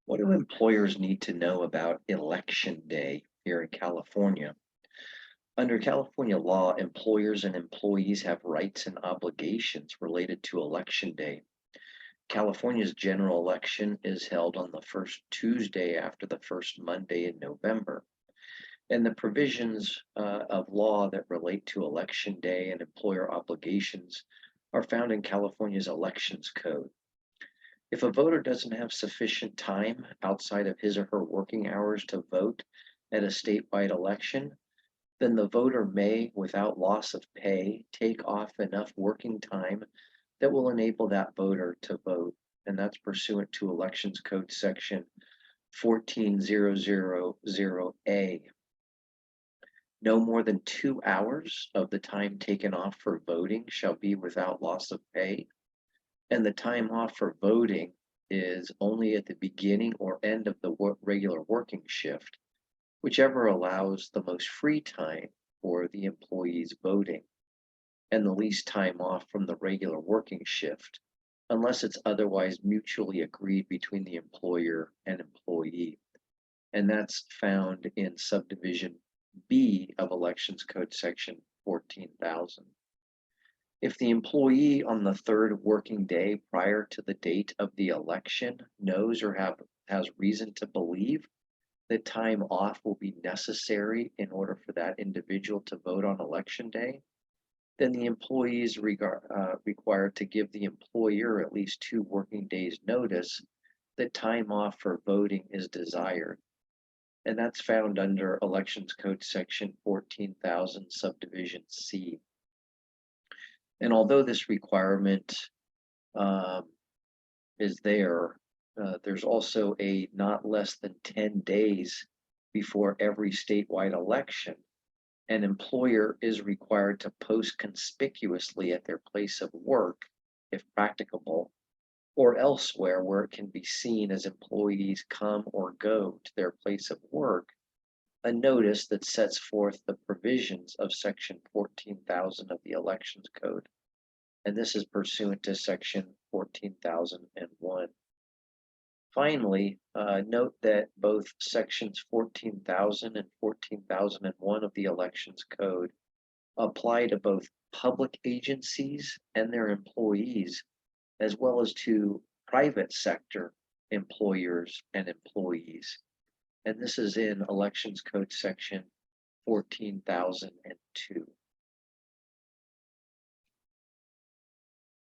What do employers need to know about Election Day here in California? Under California law, employers and employees have rights and obligations related to Election Day. California's general election is held on the first Tuesday after the first Monday in November. And the provisions of law that relate to Election Day and employer obligations are found in California's Elections Code. If a voter doesn't have sufficient time outside of his or her working hours to vote at a statewide election, then the voter may, without loss of pay, take off enough working time that will enable that voter to vote. And that's pursuant to Elections Code Section 14000A. No more than 2 hours of the time taken off for voting shall be without loss of pay, and the time off for voting is only at the beginning or end of the regular working shift, whichever allows the most free time for the employees voting, and the least time off from the regular working shift, unless it's otherwise mutually agreed between the employer and employee. And that's found in subdivision B of Elections Code Section 14,000. If the employee on the third working day prior to the date of the election knows or has reason to believe that time off will be necessary in order for that individual to vote on election day, then the employee is required to give the employer at least 2 working days notice that time off for voting is desired. And that's found under Elections Code Section 14,000 subdivision C. And although this requirement is there, there's also a not less than 10 days before every statewide election. An employer is required to post conspicuously at their place of work, if practicable, or elsewhere where it can be seen as employees come or go to their place of work, a notice that sets forth the provisions of Section 14,000 of the Elections Code. And this is pursuant to Section 14,001. Finally, note that both Sections 14,000 and 14,001 of the Elections Code apply to both public agencies and their employees, as well as to private sector employers and employees. And this is in Elections Code Section 14,002.